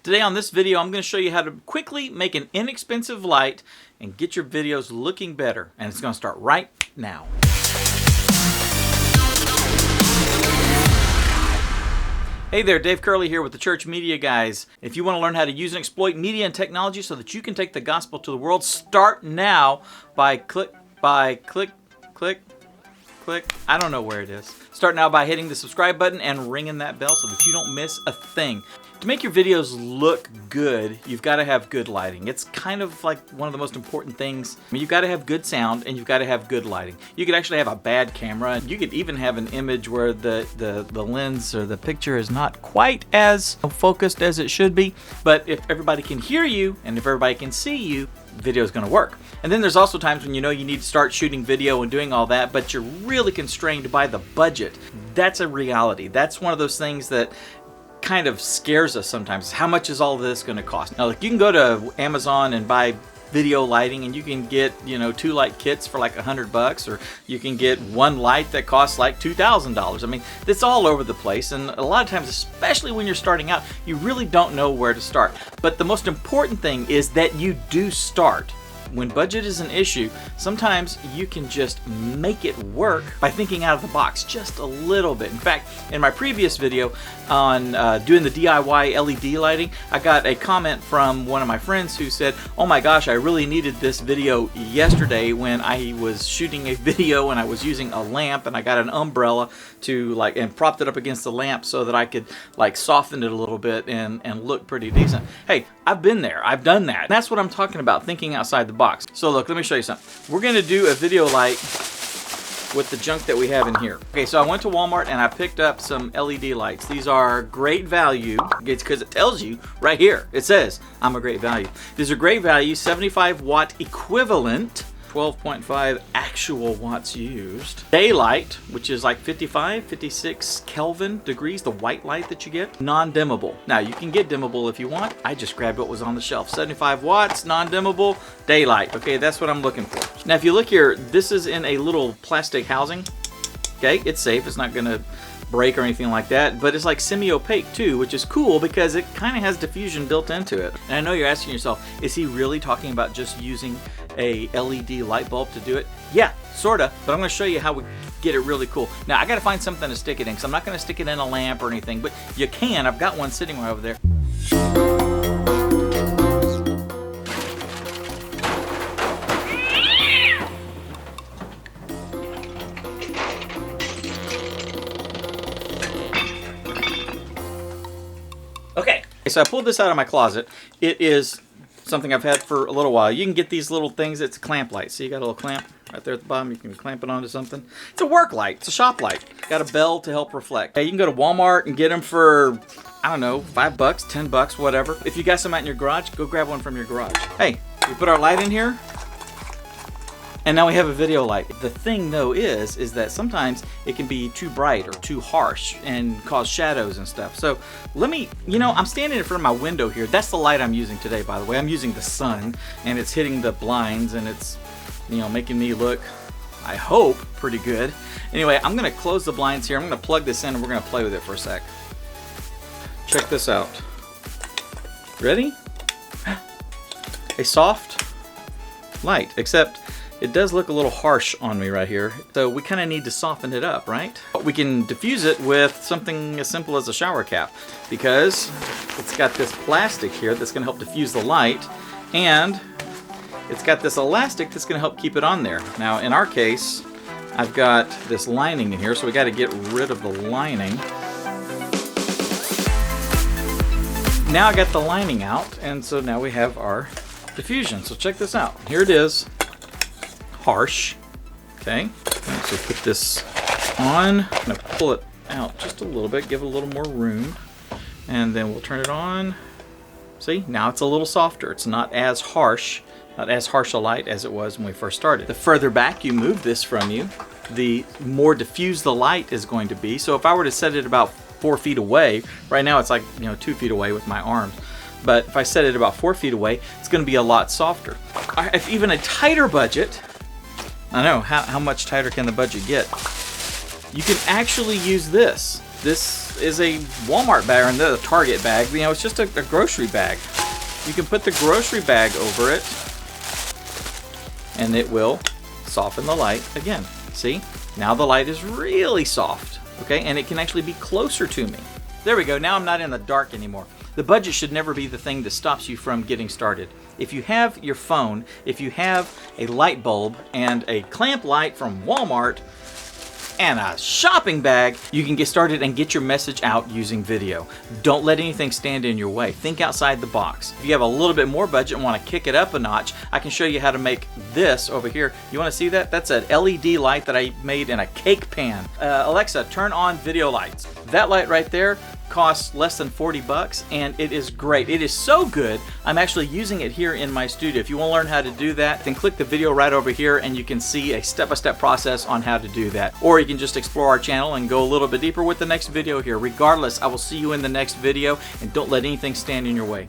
Today on this video, I'm going to show you how to quickly make an inexpensive light and get your videos looking better. And it's going to start right now. Hey there, Dave Curley here with the Church Media Guys. If you want to learn how to use and exploit media and technology so that you can take the gospel to the world, start now by click. I don't know where it is. Start now by hitting the subscribe button and ringing that bell so that you don't miss a thing. To make your videos look good, you've got to have good lighting. It's kind of like one of the most important things. I mean, you've got to have good sound and you've got to have good lighting. You could actually have a bad camera. You could even have an image where the lens or the picture is not quite as focused as it should be. But if everybody can hear you and if everybody can see you, video is going to work. And then there's also times when you know you need to start shooting video and doing all that, but you're really constrained by the budget. That's a reality. That's one of those things that kind of scares us sometimes. How much is all this going to cost? Now, like, you can go to Amazon and buy video lighting and you can get, 2 light kits for like $100, or you can get one light that costs like $2,000. I mean, it's all over the place, and a lot of times, especially when you're starting out, you really don't know where to start. But the most important thing is that you do start. When budget is an issue, sometimes you can just make it work by thinking out of the box just a little bit. In fact, in my previous video on doing the DIY LED lighting, I got a comment from one of my friends who said, "Oh my gosh, I really needed this video yesterday when I was shooting a video and I was using a lamp and I got an umbrella to and propped it up against the lamp so that I could soften it a little bit and look pretty decent." Hey, I've been there. I've done that. That's what I'm talking about, thinking outside the box. So look, let me show you something. We're going to do a video light with the junk that we have in here. Okay, so I went to Walmart and I picked up some LED lights. These are great value. It's because it tells you right here. It says, I'm a great value. These are great value, 75 watt equivalent, 12.5 actual watts used. Daylight, which is like 55, 56 Kelvin degrees, the white light that you get. Non-dimmable. Now, you can get dimmable if you want. I just grabbed what was on the shelf. 75 watts, non-dimmable, daylight. Okay, that's what I'm looking for. Now, if you look here, this is in a little plastic housing. Okay, it's safe. It's not gonna break or anything like that, but it's like semi-opaque too, which is cool because it kind of has diffusion built into it. And I know you're asking yourself, is he really talking about just using a LED light bulb to do it? Yeah, sorta, but I'm going to show you how we get it really cool. Now, I got to find something to stick it in, because I'm not going to stick it in a lamp or anything, but you can. I've got one sitting right over there. Okay, so I pulled this out of my closet. It is something I've had for a little while. You can get these little things. It's a clamp light. See, you got a little clamp right there at the bottom. You can clamp it onto something. It's a work light. It's a shop light. Got a bell to help reflect. Hey, you can go to Walmart and get them for, I don't know, $5, $10, whatever. If you got some out in your garage, go grab one from your garage. Hey, we put our light in here, and now we have a video light. The thing though is that sometimes it can be too bright or too harsh and cause shadows and stuff. So let me, I'm standing in front of my window here. That's the light I'm using today, by the way. I'm using the sun and it's hitting the blinds and it's, making me look, I hope, pretty good. Anyway, I'm gonna close the blinds here. I'm gonna plug this in and we're gonna play with it for a sec. Check this out. Ready? A soft light, except it does look a little harsh on me right here, so we kind of need to soften it up, right? We can diffuse it with something as simple as a shower cap, because it's got this plastic here that's going to help diffuse the light, and it's got this elastic that's going to help keep it on there. Now, in our case, I've got this lining in here, so we got to get rid of the lining. Now I got the lining out, and so now we have our diffusion. So check this out. Here it is. Harsh. Okay, so put this on. I'm going to pull it out just a little bit, give it a little more room, and then we'll turn it on. See, now it's a little softer. It's not as harsh a light as it was when we first started. The further back you move this from you, the more diffused the light is going to be. So if I were to set it about 4 feet away, right now it's like 2 feet away with my arms. But if I set it about 4 feet away, it's going to be a lot softer. If even a tighter budget, I know, how much tighter can the budget get? You can actually use this. This is a Walmart bag, or the Target bag. You know, it's just a grocery bag. You can put the grocery bag over it, and it will soften the light again. See? Now the light is really soft, okay? And it can actually be closer to me. There we go. Now I'm not in the dark anymore. The budget should never be the thing that stops you from getting started. If you have your phone, if you have a light bulb and a clamp light from Walmart and a shopping bag, you can get started and get your message out using video. Don't let anything stand in your way. Think outside the box. If you have a little bit more budget and want to kick it up a notch, I can show you how to make this over here. You want to see that? That's an LED light that I made in a cake pan. Alexa, turn on video lights. That light right there costs less than 40 bucks, and it is great. It is so good, I'm actually using it here in my studio. If you want to learn how to do that, then click the video right over here and you can see a step-by-step process on how to do that. Or you can just explore our channel and go a little bit deeper with the next video here. Regardless, I will see you in the next video, and don't let anything stand in your way.